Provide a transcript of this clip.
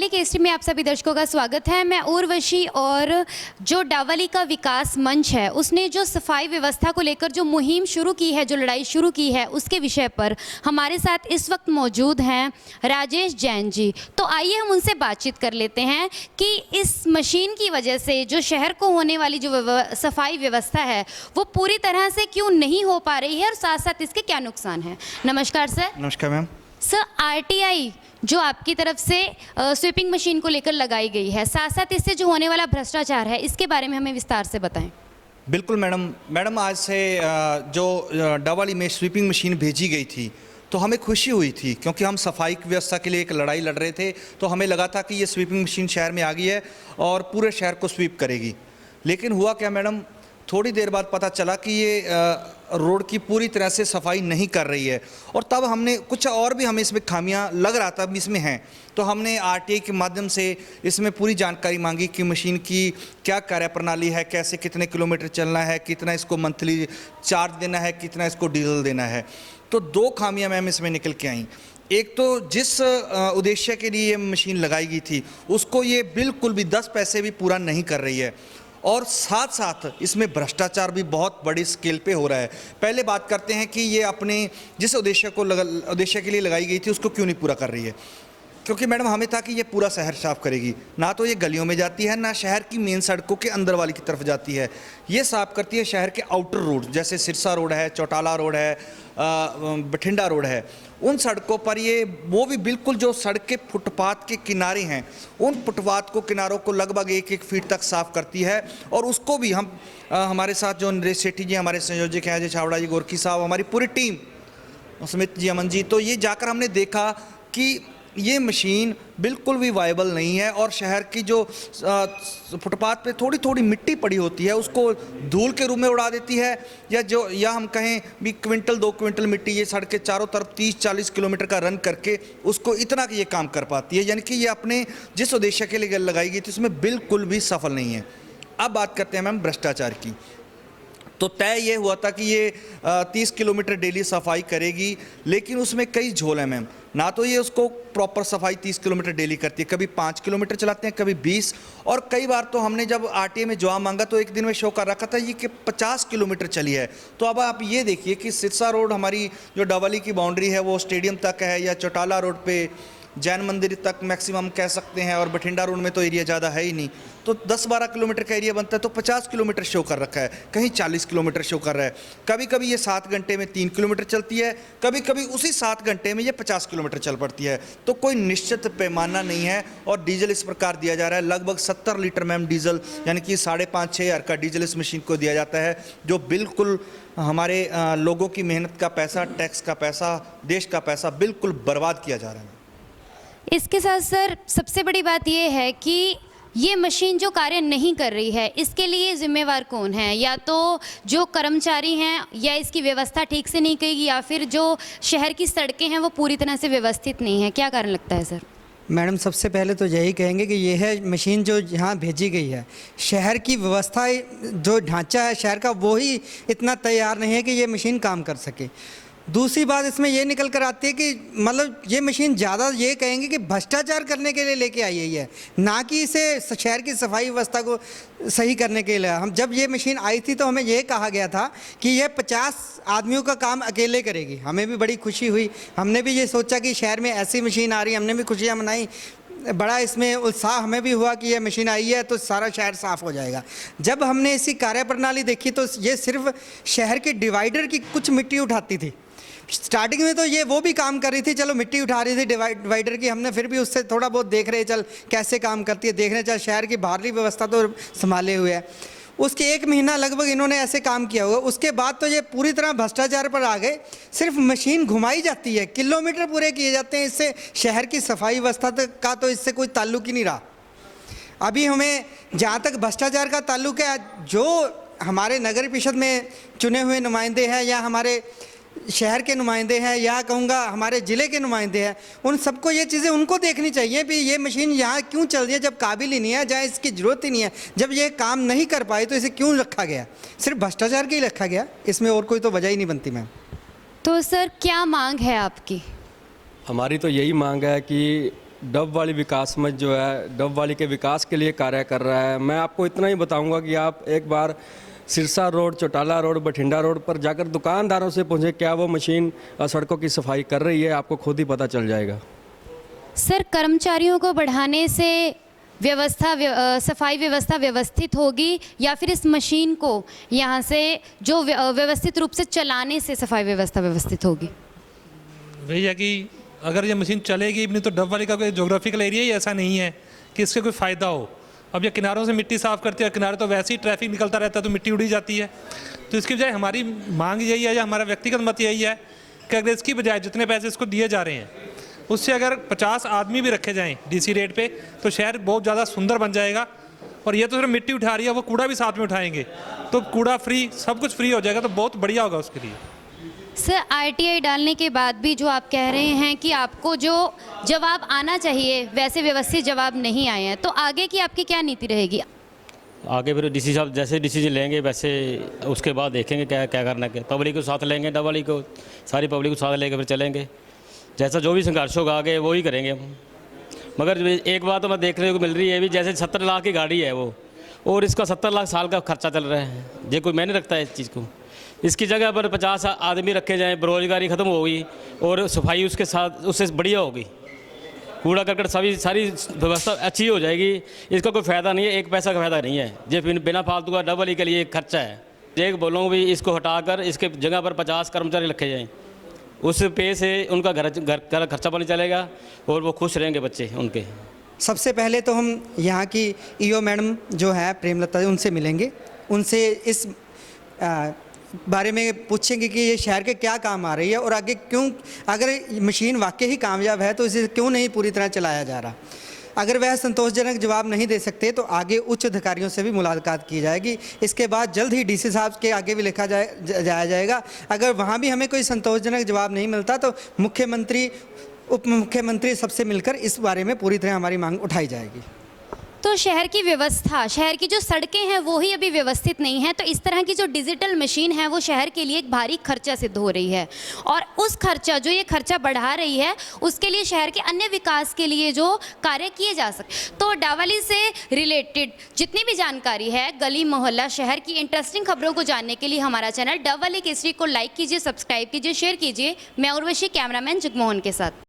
डावली के स्ट्रीम में आप सभी दर्शकों का स्वागत है। मैं उर्वशी और जो डावली का विकास मंच है उसने जो सफाई व्यवस्था को लेकर जो मुहिम शुरू की है, जो लड़ाई शुरू की है, उसके विषय पर हमारे साथ इस वक्त मौजूद हैं राजेश जैन जी। तो आइए हम उनसे बातचीत कर लेते हैं कि इस मशीन की वजह से जो शहर को होने वाली जो सफाई व्यवस्था है वो पूरी तरह से क्यों नहीं हो पा रही है और साथ साथ इसके क्या नुकसान हैं। नमस्कार सर। नमस्कार मैम। सर, आरटीआई जो आपकी तरफ से स्वीपिंग मशीन को लेकर लगाई गई है, साथ साथ इससे जो होने वाला भ्रष्टाचार है, इसके बारे में हमें विस्तार से बताएं। बिल्कुल मैडम आज से जो डावली में स्वीपिंग मशीन भेजी गई थी तो हमें खुशी हुई थी, क्योंकि हम सफाई की व्यवस्था के लिए एक लड़ाई लड़ रहे थे। तो हमें लगा था कि ये स्वीपिंग मशीन शहर में आ गई है और पूरे शहर को स्वीप करेगी। लेकिन हुआ क्या मैडम, थोड़ी देर बाद पता चला कि ये रोड की पूरी तरह से सफाई नहीं कर रही है। और तब हमने कुछ और भी हमें इसमें खामियां लग रहा था इसमें हैं, तो हमने आरटीआई के माध्यम से इसमें पूरी जानकारी मांगी कि मशीन की क्या कार्यप्रणाली है, कैसे कितने किलोमीटर चलना है, कितना इसको मंथली चार्ज देना है, कितना इसको डीजल देना है। तो दो खामियां मैम इसमें निकल के आई। एक तो जिस उद्देश्य के लिए ये मशीन लगाई गई थी उसको ये बिल्कुल भी 10 पैसे भी पूरा नहीं कर रही है, और साथ साथ इसमें भ्रष्टाचार भी बहुत बड़ी स्केल पे हो रहा है। पहले बात करते हैं कि ये अपने जिस उद्देश्य के लिए लगाई गई थी उसको क्यों नहीं पूरा कर रही है। क्योंकि मैडम हमें था कि ये पूरा शहर साफ करेगी, ना तो ये गलियों में जाती है ना शहर की मेन सड़कों के अंदर वाली की तरफ जाती है। ये साफ करती है शहर के आउटर रोड, जैसे सिरसा रोड है, चौटाला रोड है, बठिंडा रोड है। उन सड़कों पर ये वो भी बिल्कुल जो सड़कें फुटपाथ के किनारे हैं उन फुटपाथ को किनारों को लगभग 1-1 फीट तक साफ करती है। और उसको भी हम हमारे साथ जो नरेश सेठी जी हमारे संयोजक हैं, अजय छावड़ा जी, गोरखी साहब, हमारी पूरी टीम, सुमित जी, अमन जी, तो ये जाकर हमने देखा कि ये मशीन बिल्कुल भी वायबल नहीं है। और शहर की जो फुटपाथ पे थोड़ी थोड़ी मिट्टी पड़ी होती है उसको धूल के रूप में उड़ा देती है, या हम कहें भी क्विंटल 2 क्विंटल मिट्टी ये सड़क के चारों तरफ 30-40 किलोमीटर का रन करके उसको इतना कि ये काम कर पाती है। यानी कि ये अपने जिस उद्देश्य के लिए लगाई गई थी उसमें बिल्कुल भी सफल नहीं है। अब बात करते हैं मैम भ्रष्टाचार की। तो तय ये हुआ था कि ये 30 किलोमीटर डेली सफाई करेगी, लेकिन उसमें कई झोल हैं मैम। ना तो ये उसको प्रॉपर सफाई 30 किलोमीटर डेली करती है, कभी 5 किलोमीटर चलाते हैं, कभी 20, और कई बार तो हमने जब आरटीआई में जवाब मांगा तो एक दिन में शो कर रखा था ये कि 50 किलोमीटर चली है। तो अब आप ये देखिए कि सिरसा रोड हमारी जो डावली की बाउंड्री है वो स्टेडियम तक है, या चौटाला रोड पे जैन मंदिर तक मैक्सिमम कह सकते हैं, और बठिंडा रोड में तो एरिया ज़्यादा है ही नहीं, तो 10-12 किलोमीटर का एरिया बनता है। तो 50 किलोमीटर शो कर रखा है, कहीं 40 किलोमीटर शो कर रहा है। कभी कभी ये 7 घंटे में 3 किलोमीटर चलती है, कभी कभी उसी 7 घंटे में ये 50 किलोमीटर चल पड़ती है। तो कोई निश्चित पैमाना नहीं है। और डीजल इस प्रकार दिया जा रहा है, लगभग 70 लीटर मैम डीजल, यानी कि 5,500-6 हज़ार का डीजल इस मशीन को दिया जाता है, जो बिल्कुल हमारे लोगों की मेहनत का पैसा, टैक्स का पैसा, देश का पैसा बिल्कुल बर्बाद किया जा रहा है। इसके साथ सर सबसे बड़ी बात यह है कि ये मशीन जो कार्य नहीं कर रही है इसके लिए जिम्मेवार कौन है? या तो जो कर्मचारी हैं, या इसकी व्यवस्था ठीक से नहीं करेगी, या फिर जो शहर की सड़कें हैं वो पूरी तरह से व्यवस्थित नहीं है। क्या कारण लगता है सर? मैडम सबसे पहले तो यही कहेंगे कि ये है मशीन जो यहाँ भेजी गई है, शहर की व्यवस्था जो ढांचा है शहर का वो ही इतना तैयार नहीं है कि ये मशीन काम कर सके। दूसरी बात इसमें ये निकल कर आती है कि मतलब ये मशीन ज़्यादा ये कहेंगे कि भ्रष्टाचार करने के लिए लेके आई है, ना कि इसे शहर की सफाई व्यवस्था को सही करने के लिए। हम जब ये मशीन आई थी तो हमें ये कहा गया था कि ये 50 आदमियों का काम अकेले करेगी। हमें भी बड़ी खुशी हुई, हमने भी ये सोचा कि शहर में ऐसी मशीन आ रही है, हमने भी खुशियाँ मनाई, बड़ा इसमें उत्साह हमें भी हुआ कि ये मशीन आई है तो सारा शहर साफ़ हो जाएगा। जब हमने इसकी कार्यप्रणाली देखी तो ये सिर्फ शहर के डिवाइडर की कुछ मिट्टी उठाती थी। स्टार्टिंग में तो ये वो भी काम कर रही थी, चलो मिट्टी उठा रही थी डिवाइडर की, हमने फिर भी उससे थोड़ा बहुत देख रहे चल कैसे काम करती है, देख रहे चल शहर की बाहरी व्यवस्था तो संभाले हुए है। उसके 1 महीना लगभग इन्होंने ऐसे काम किया हुआ। उसके बाद तो ये पूरी तरह भ्रष्टाचार पर आ गए। सिर्फ मशीन घुमाई जाती है, किलोमीटर पूरे किए जाते हैं, इससे शहर की सफाई व्यवस्था का तो इससे कोई ताल्लुक ही नहीं रहा। अभी हमें जहाँ तक भ्रष्टाचार का ताल्लुक है, जो हमारे नगर परिषद में चुने हुए नुमाइंदे हैं, या हमारे शहर के नुमाइंदे हैं, या कहूँगा हमारे ज़िले के नुमाइंदे हैं, उन सबको ये चीज़ें उनको देखनी चाहिए भी ये मशीन यहाँ क्यों चल रही है जब काबिल ही नहीं है, जहाँ इसकी ज़रूरत ही नहीं है, जब ये काम नहीं कर पाई तो इसे क्यों रखा गया? सिर्फ भ्रष्टाचार के ही रखा गया, इसमें और कोई तो वजह ही नहीं बनती मैम। तो सर क्या मांग है आपकी? हमारी तो यही मांग है कि डब वाली विकास मंच जो है डब वाली के विकास के लिए कार्य कर रहा है। मैं आपको इतना ही बताऊंगा कि आप एक बार Sirsa road, Chautala road, Bathinda road पर जाकर दुकानदारों से पूछें क्या वो मशीन सड़कों की सफाई कर रही है, आपको खुद ही पता चल जाएगा। सर, कर्मचारियों को बढ़ाने से सफाई व्यवस्था व्यवस्थित होगी या फिर इस मशीन को यहाँ से जो व्यवस्थित रूप से चलाने से सफाई व्यवस्था व्यवस्थित होगी? वही है कि अगर ये मशीन चलेगी भी नहीं तो डब वाली का कोई जोग्राफिकल एरिया ही ऐसा नहीं है कि इससे कोई फ़ायदा हो। अब ये किनारों से मिट्टी साफ़ करती है, किनारे तो वैसे ही ट्रैफिक निकलता रहता है तो मिट्टी उड़ी जाती है। तो इसकी बजाय हमारी मांग यही है या हमारा व्यक्तिगत मत यही है कि अगर इसकी बजाय जितने पैसे इसको दिए जा रहे हैं उससे अगर 50 आदमी भी रखे जाएँ डीसी रेट पे तो शहर बहुत ज़्यादा सुंदर बन जाएगा। और ये तो सिर्फ मिट्टी उठा रही है, वो कूड़ा भी साथ में उठाएंगे तो कूड़ा फ्री, सब कुछ फ्री हो जाएगा, तो बहुत बढ़िया होगा उसके लिए। सर, आरटीआई डालने के बाद भी जो आप कह रहे हैं कि आपको जो जवाब आना चाहिए वैसे व्यवस्थित जवाब नहीं आए हैं, तो आगे की आपकी क्या नीति रहेगी? आगे फिर डीसी साहब जैसे डिसीजन लेंगे वैसे उसके बाद देखेंगे क्या क्या करना है। पब्लिक को साथ लेंगे, डब वाली को सारी पब्लिक को साथ लेकर फिर चलेंगे। जैसा जो भी संघर्ष होगा आगे वही करेंगे हम। मगर एक बात तो मैं देखने को मिल रही है भी, जैसे 70 लाख की गाड़ी है वो, और इसका 70 लाख साल का खर्चा चल रहा है। ये कोई मैंने रखता है इस चीज़ को। इसकी जगह पर 50 आदमी रखे जाएं, बेरोजगारी ख़त्म होगी और सफाई उसके साथ उससे बढ़िया होगी। कूड़ा करकट सारी व्यवस्था अच्छी हो जाएगी। इसका कोई फ़ायदा नहीं है, एक पैसा का फ़ायदा नहीं है। ये बिना फालतू का डब वाली के लिए एक खर्चा है। एक बोलूँ भी इसको हटाकर इसके जगह पर 50 कर्मचारी रखे जाएँ, उस पे से उनका घर का खर्चा पानी चलेगा और वो खुश रहेंगे बच्चे उनके। सबसे पहले तो हम यहाँ की ईओ मैडम जो है प्रेमलता, उनसे मिलेंगे, उनसे इस बारे में पूछेंगे कि ये शहर के क्या काम आ रही है और आगे क्यों, अगर मशीन वाकई ही कामयाब है तो इसे क्यों नहीं पूरी तरह चलाया जा रहा। अगर वह संतोषजनक जवाब नहीं दे सकते तो आगे उच्च अधिकारियों से भी मुलाकात की जाएगी। इसके बाद जल्द ही डीसी साहब के आगे भी लिखा जाया जाएगा। अगर वहाँ भी हमें कोई संतोषजनक जवाब नहीं मिलता तो मुख्यमंत्री, उप मुख्यमंत्री सबसे मिलकर इस बारे में पूरी तरह हमारी मांग उठाई जाएगी। तो शहर की व्यवस्था, शहर की जो सड़कें हैं वो ही अभी व्यवस्थित नहीं है, तो इस तरह की जो डिजिटल मशीन है वो शहर के लिए एक भारी खर्चा सिद्ध हो रही है। और उस खर्चा, जो ये खर्चा बढ़ा रही है, उसके लिए शहर के अन्य विकास के लिए जो कार्य किए जा सके। तो डावाली से रिलेटेड जितनी भी जानकारी है, गली मोहल्ला शहर की इंटरेस्टिंग खबरों को जानने के लिए हमारा चैनल डावाली केसरी को लाइक कीजिए, सब्सक्राइब कीजिए, शेयर कीजिए। मैं उर्वशी, कैमरामैन जगमोहन के साथ।